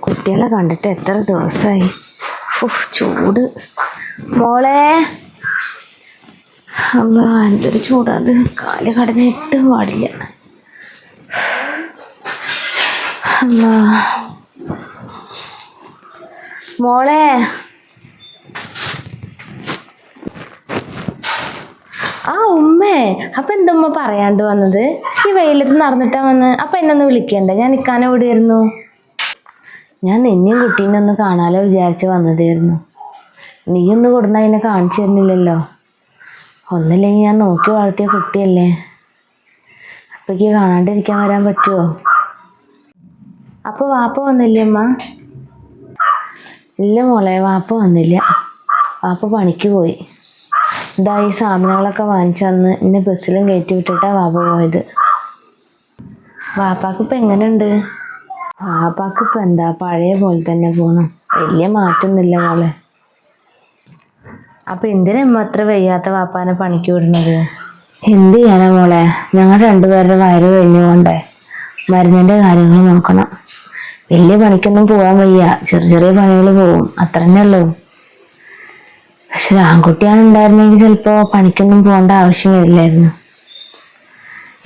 കുട്ടികളെ കണ്ടിട്ട് എത്ര ദിവസമായി. ചൂട് മോളെ. അല്ലാ എന്തൊരു ചൂടാത്. കാല് കടന്നിട്ടും പാടില്ല. അല്ലാ മോളെ. ഉമ്മേ, അപ്പൊ എന്തുമ്മ പറയാണ്ട് വന്നത്? ഈ വെയിലത്ത് നടന്നിട്ടാ വന്ന്. അപ്പൊ എന്നൊന്ന് വിളിക്കണ്ടേ? ഞാൻ നിൽക്കാനോ എവിടെയായിരുന്നു? ഞാൻ നിന്നെയും കുട്ടീനെ ഒന്ന് കാണാലോ വിചാരിച്ച് വന്നതായിരുന്നു. നീയൊന്ന് കൊടുന്ന അതിനെ കാണിച്ചു തരുന്നില്ലല്ലോ. ഒന്നില്ലെങ്കിൽ ഞാൻ നോക്കി വളർത്തിയ കുട്ടിയല്ലേ. അപ്പക്ക് കാണാണ്ടിരിക്കാൻ വരാൻ പറ്റുമോ? അപ്പൊ വാപ്പ വന്നില്ലേ അമ്മ? ഇല്ല മോളെ, വാപ്പ വന്നില്ല. വാപ്പ പണിക്ക് പോയി. ഇതാ ഈ സാധനങ്ങളൊക്കെ വാങ്ങിച്ചന്ന് ഇന്നെ ബസ്സിലും കയറ്റി വിട്ടിട്ടാ വാപ്പ പോയത്. വാപ്പാക്ക് ഇപ്പം എങ്ങനെയുണ്ട്? വാപ്പാക്ക് ഇപ്പം എന്താ, പഴയ പോലെ തന്നെ പോണം. വലിയ മാറ്റമൊന്നുമില്ല മോളെ. അപ്പം എന്തിനാ അത്ര വയ്യാത്ത വാപ്പാനെ പണിക്ക് വിടുന്നത്? എന്ത് ചെയ്യാനാ മോളെ, ഞങ്ങൾ രണ്ടുപേരുടെ വയറ് കഴിഞ്ഞുകൊണ്ടേ മരുന്നിൻ്റെ കാര്യങ്ങൾ നോക്കണം. വലിയ പണിക്കൊന്നും പോകാൻ വയ്യ. ചെറിയ ചെറിയ പണികൾ പോവും, അത്ര തന്നെ ഉള്ളൂ. പക്ഷെ ആൺകുട്ടിയാണ് ഉണ്ടായിരുന്നെങ്കിൽ ചിലപ്പോൾ പണിക്കൊന്നും പോകേണ്ട ആവശ്യം വരില്ലായിരുന്നു.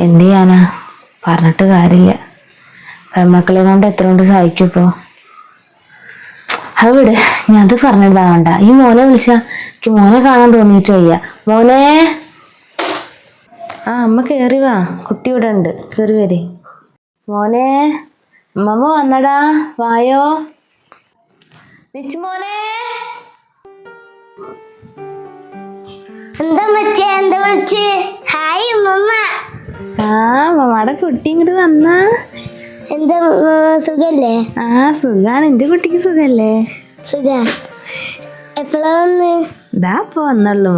എന്ത് ചെയ്യാനാ, പറഞ്ഞിട്ട് കാര്യമില്ല. പെൺമക്കളെ കൊണ്ട് എത്ര കൊണ്ട് സഹായിക്കും ഇപ്പോൾ. അത് വിട്, ഞാൻ അത് പറഞ്ഞിട്ടാവണ്ട. ഈ മോനെ വിളിച്ചാ എനിക്ക് മോനെ കാണാൻ തോന്നിയിട്ട് വയ്യ. മോനെ. അമ്മ കയറി വാ, കുട്ടി ഇവിടെ ഉണ്ട്, കയറി വരെ. മോനെ, അമ്മമ്മ വന്നടാ, വായോ. നിച്ചു മോനെ. മമ്മയുടെ കുട്ടി ഇങ്ങോട്ട് വന്നാ. എന്താ സുഖല്ലേ? സുഖാണ്. എന്റെ കുട്ടിക്ക് സുഖല്ലേ? സുഖ. എപ്പോഴാ വന്ന്? ഇതാ ഇപ്പൊ വന്നുള്ളൂ.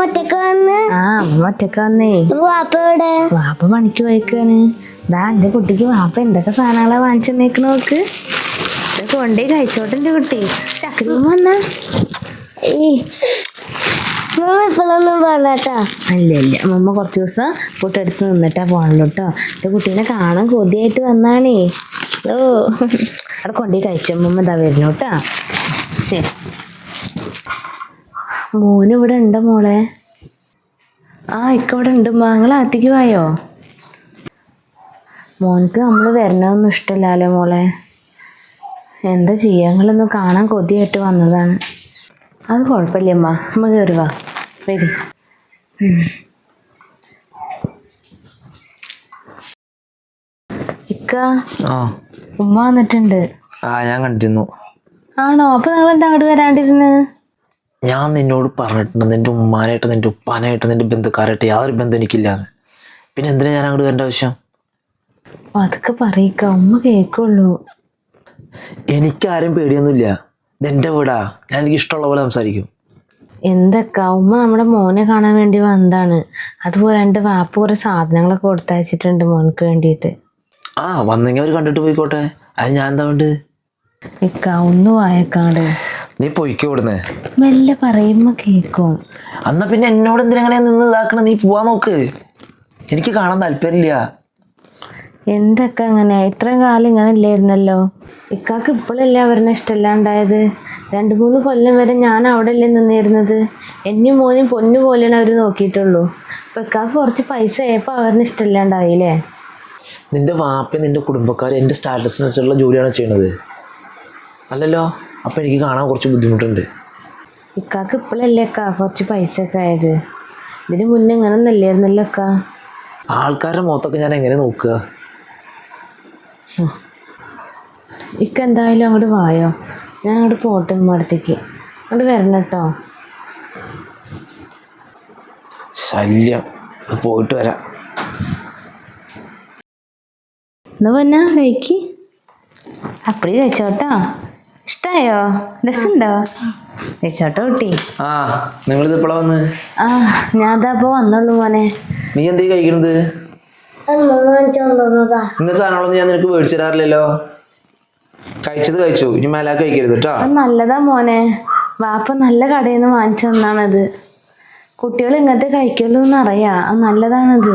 ഒറ്റക്ക് വന്ന്? അമ്മ ഒറ്റക്ക് വന്നേ. വാപ്പ എവിടെ? വാപ്പ പണിക്ക് പോയിക്കാണ്. ഇതാ എന്റെ കുട്ടിക്ക് വാപ്പ എന്തൊക്കെ സാധനങ്ങളാ വാങ്ങിച്ചെന്നേക്ക് നോക്ക്. ഇതൊക്കെ കൊണ്ടേ കഴിച്ചോട്ടെ എന്റെ കുട്ടി. ചക്കരൂമ്മ വന്നാ. ഇപ്പോഴൊന്നും പറഞ്ഞാട്ടാ. അല്ല അമ്മ കുറച്ച് ദിവസം കൂട്ടെടുത്ത് നിന്നിട്ടാ പോണല്ലോ കേട്ടോ. എന്റെ കുട്ടീനെ കാണാൻ കൊതിയായിട്ട് വന്നാണേ. അവിടെ കൊണ്ടേ കഴിച്ചമ്മ ഇതാ വരുന്നു കേട്ടാ. ശരി. മോന് ഇവിടെ ഉണ്ടോ മോളെ? ഇക്ക ഇവിടെ ഉണ്ട്. മകളകത്തേക്ക് വായോ. മോനക്ക് നമ്മൾ വരണമൊന്നും ഇഷ്ടമല്ലല്ലോ മോളെ. എന്താ ചെയ്യാ, ഞങ്ങളൊന്ന് കാണാൻ കൊതിയായിട്ട് വന്നതാണ്. അത് കുഴപ്പമില്ല അമ്മ കയറി വാ, വരി. ഇക്ക, ഉമ്മ വന്നിട്ടുണ്ട്. ഞാൻ കണ്ടിരുന്നു. ആണോ? അപ്പൊ നിങ്ങൾ എന്താ അങ്ങോട്ട് വരാണ്ടിരുന്ന്? ഞാൻ നിന്നോട് പറഞ്ഞിട്ടുണ്ട് നിന്റെ ഉമ്മാനായിട്ട് നിന്റെ ഉപ്പാനായിട്ട് നിന്റെ ബന്ധുക്കാരായിട്ട് യാതൊരു ബന്ധം എനിക്കില്ലാന്ന്. പിന്നെ എന്തിനാ ഞാൻ അങ്ങോട്ട് വരേണ്ട ആവശ്യം? അതൊക്കെ പറയിക്ക, ഉമ്മ കേക്കുള്ളൂ. എനിക്കാരും പേടിയൊന്നുമില്ല. ഇതെന്റെ വീടാ, ഞാൻ എനിക്ക് ഇഷ്ടമുള്ള പോലെ സംസാരിക്കും. എന്തൊക്കെ, ഉമ്മ നമ്മുടെ മോനെ കാണാൻ വേണ്ടി വന്നതാണ്. അതുപോലെ എൻ്റെ വാപ്പ കുറെ സാധനങ്ങളൊക്കെ കൊടുത്തയച്ചിട്ടുണ്ട് മോനക്ക് വേണ്ടിയിട്ട്. വന്നെങ്കിൽ അവർ കണ്ടിട്ട് പോയിക്കോട്ടെ, അത് ഞാൻ എന്താ വേണ്ട? ഇക്ക ഒന്ന് വായക്കാട്. നീ പൊയ്ക്കോ ഇവിടുന്ന്. മെല്ലെ പറയുമ്പോ കേക്കും. എന്നാ പിന്നെ എന്നോട് എന്തിനെങ്ങനെ നിന്ന് ഇതാക്കണ? നീ പോവാൻ നോക്ക്, എനിക്ക് കാണാൻ താല്പര്യമില്ല. എന്തൊക്കെ അങ്ങനെ? ഇത്രയും കാലം ഇങ്ങനെ ഇല്ലായിരുന്നല്ലോ. ഇക്കാക്ക് ഇപ്പോഴല്ലേ അവരുടെ ഇഷ്ടമല്ലാണ്ടായത്. 2-3 കൊല്ലം വരെ ഞാൻ അവിടെ അല്ലേ നിന്നിരുന്നത്. എന്നെയും മോനും പൊന്നു പോലെയാണ് അവർ നോക്കിയിട്ടുള്ളൂ. അപ്പൊ ഇക്കാക്ക് കുറച്ച് പൈസ ആയപ്പോൾ അവരുടെ ഇഷ്ടമല്ലാണ്ടായില്ലേ? നിന്റെ വാപ്പയും നിന്റെ കുടുംബക്കാരും എൻ്റെ സ്റ്റാറ്റസിനനുസരിച്ചുള്ള ജോലിയാണ് ചെയ്യണത് അല്ലല്ലോ. അപ്പം എനിക്ക് കാണാൻ കുറച്ച് ബുദ്ധിമുട്ടുണ്ട്. ഇക്കാക്ക് ഇപ്പോഴല്ലേ അക്ക കുറച്ച് പൈസ ഒക്കെ ആയത്. ഇതിന് മുന്നേ ഇങ്ങനെ ഒന്നല്ലായിരുന്നല്ലോ അക്ക. ആൾക്കാരുടെ മുഖത്തൊക്കെ ഞാൻ എങ്ങനെ നോക്കുക? ഇക്ക എന്തായാലും അങ്ങോട്ട് വായോ, ഞാൻ അങ്ങോട്ട് പോട്ടെ. അടുത്തേക്ക് അങ്ങോട്ട് വരണം കേട്ടോ. ശല്യം, പോയിട്ട് വരാം. എന്നാ പൊന്നാ കഴിക്ക്. അപ്പടി കഴിച്ചോട്ടോ. ഇഷ്ടായോ? രസമുണ്ടോ? കഴിച്ചോട്ടോ കുട്ടി. നിങ്ങളിത് എപ്പോഴാ വന്ന്? ഞാൻ അതാപ്പോ വന്നുള്ളൂ മോനെ. നീ എന്തീ കഴിക്കണത്? ഇങ്ങനത്തെ സാധനങ്ങളൊന്നും ഞാൻ നിനക്ക് മേടിച്ചു തരാറില്ലല്ലോ. കഴിച്ചത് കഴിച്ചു, ഇനി മേലാ കഴിക്കരുത് കേട്ടോ. നല്ലതാ മോനെ, വാപ്പ നല്ല കടയിൽ നിന്ന് വാങ്ങിച്ചു തന്നാണത്. കുട്ടികൾ ഇങ്ങനത്തെ കഴിക്കുള്ളൂ എന്നറിയാം. അത് നല്ലതാണത്.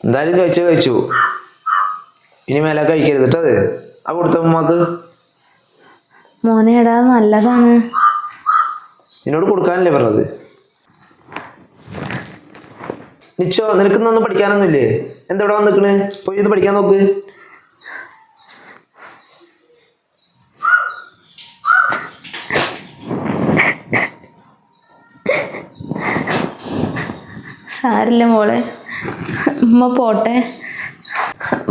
എന്തായാലും കഴിച്ചു. ഇനി മേലെ കഴിക്കരുത് കേട്ടോ അത്. ആ കൊടുത്ത ഉമ്മാക്ക്. മോനെ എടാ നല്ലതാണ്. നിന്നോട് കൊടുക്കാനല്ലേ പറഞ്ഞത്? നിച്ചോ നിനക്കൊന്നും പഠിക്കാനൊന്നുമില്ലേ? എന്താ ഇവിടെ വന്നിക്കണ്? പോയി ഇത് പഠിക്കാൻ നോക്ക്. സാരില്ല മോളെ, ഉമ്മ പോട്ടെ.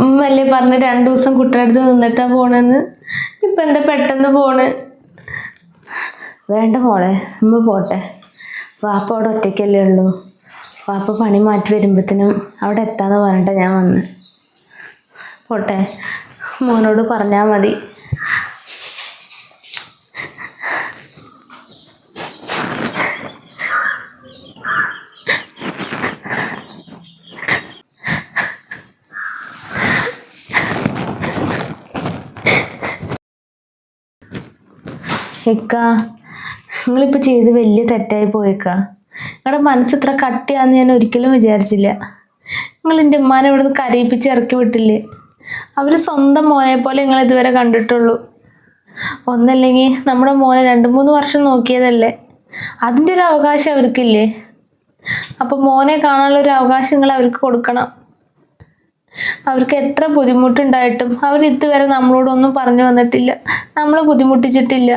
ഉമ്മല്ലേ പറഞ്ഞ് 2 ദിവസം കുട്ടിയുടെ അടുത്ത് നിന്നിട്ടാ പോണെന്ന്. ഇപ്പൊ എന്താ പെട്ടെന്ന് പോണ്? വേണ്ട മോളെ, ഉമ്മ പോട്ടെ. വാപ്പ അവിടെ ഒറ്റയ്ക്കല്ലേ ഉള്ളൂ. വാപ്പ പണി മാറ്റി വരുമ്പത്തിനും അവിടെ എത്താന്ന് പറഞ്ഞിട്ടാ ഞാൻ വന്ന്. പോട്ടെ, മോനോട് പറഞ്ഞാൽ മതി. ഇക്ക, നിങ്ങളിപ്പോൾ ചെയ്ത് വലിയ തെറ്റായി പോയേക്ക. നിങ്ങളുടെ മനസ്സ് ഇത്ര കട്ടിയാന്ന് ഞാൻ ഒരിക്കലും വിചാരിച്ചില്ല. നിങ്ങൾ എൻ്റെ ഉമ്മാനെ ഇവിടുന്ന് കരയിപ്പിച്ച് ഇറക്കി വിട്ടില്ലേ? അവർ സ്വന്തം മോനെ പോലെ നിങ്ങൾ ഇതുവരെ കണ്ടിട്ടുള്ളൂ. ഒന്നല്ലെങ്കിൽ നമ്മുടെ മോനെ 2-3 വർഷം നോക്കിയതല്ലേ, അതിൻ്റെ ഒരു അവകാശം അവർക്കില്ലേ? അപ്പോൾ മോനെ കാണാനുള്ള ഒരു അവകാശം നിങ്ങൾ അവർക്ക് കൊടുക്കണം. അവർക്ക് എത്ര ബുദ്ധിമുട്ടുണ്ടായിട്ടും അവർ ഇതുവരെ നമ്മളോടൊന്നും പറഞ്ഞു വന്നിട്ടില്ല, നമ്മളെ ബുദ്ധിമുട്ടിച്ചിട്ടില്ല.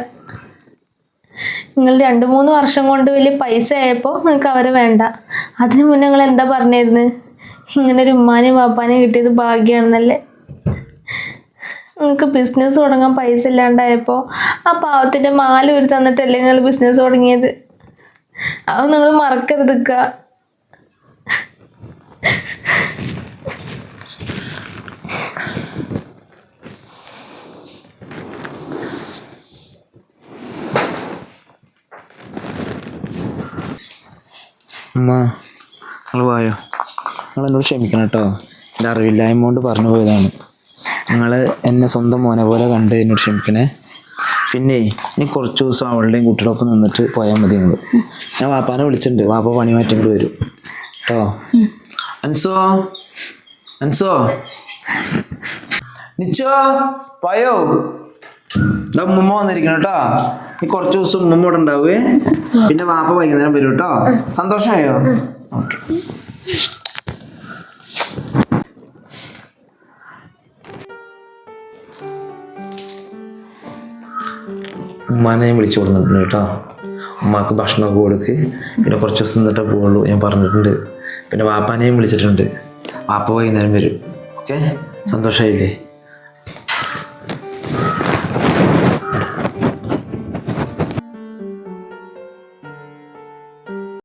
നിങ്ങൾ 2-3 വർഷം കൊണ്ട് വലിയ പൈസ ആയപ്പോൾ നിങ്ങൾക്ക് അവരെ വേണ്ട. അതിനു മുന്നേ നിങ്ങൾ എന്താ പറഞ്ഞിരുന്നത്? ഇങ്ങനെ ഒരു ഉമ്മാനെയും വാപ്പാനെയും കിട്ടിയത് ഭാഗ്യമാണെന്നല്ലേ. നിങ്ങൾക്ക് ബിസിനസ് തുടങ്ങാൻ പൈസ ഇല്ലാണ്ടായപ്പോൾ ആ പാവത്തിൻ്റെ മാല ഒരു തന്നിട്ടല്ലേ നിങ്ങൾ ബിസിനസ് തുടങ്ങിയത്. അത് നിങ്ങൾ മറക്കരുതക്ക. അമ്മ നിങ്ങൾ പോയോ? നിങ്ങൾ എന്നോട് ക്ഷമിക്കണം കേട്ടോ. എൻ്റെ അറിവില്ലായ്മ കൊണ്ട് പറഞ്ഞു പോയതാണ്. നിങ്ങൾ എന്നെ സ്വന്തം മോനെ പോലെ കണ്ട് എന്നോട് ക്ഷമിക്കണേ. പിന്നെ ഇനി കുറച്ച് ദിവസം അവളുടെയും കുട്ടിയുടെ ഒപ്പം നിന്നിട്ട് പോയാൽ മതി നിങ്ങൾ. ഞാൻ വാപ്പാനെ വിളിച്ചിട്ടുണ്ട്. വാപ്പ പണി മാറ്റി ഇങ്ങോട്ട് വരും കേട്ടോ. അൻസോ, അൻസോ, നിച്ചോ പോയോ? ഇതാ ഉമ്മ വന്നിരിക്കണം കേട്ടോ. ഈ കുറച്ച് ദിവസം ഉമ്മ ഇവിടെ ഉണ്ടാവേ. പിന്നെ വാപ്പ വൈകുന്നേരം വരും കേട്ടോ. സന്തോഷമായോ? ഓക്കെ. ഉമ്മാനെ ഞാൻ വിളിച്ചു കൊടുത്തിട്ടുണ്ട് കേട്ടോ. ഉമ്മാക്ക് ഭക്ഷണമൊക്കെ കൊടുക്ക്. പിന്നെ കുറച്ച് ദിവസം നിന്നിട്ടേ പോവുള്ളൂ ഞാൻ പറഞ്ഞിട്ടുണ്ട്. പിന്നെ വാപ്പാനെയും വിളിച്ചിട്ടുണ്ട്. വാപ്പ വൈകുന്നേരം വരും. ഓക്കെ, സന്തോഷമായില്ലേ?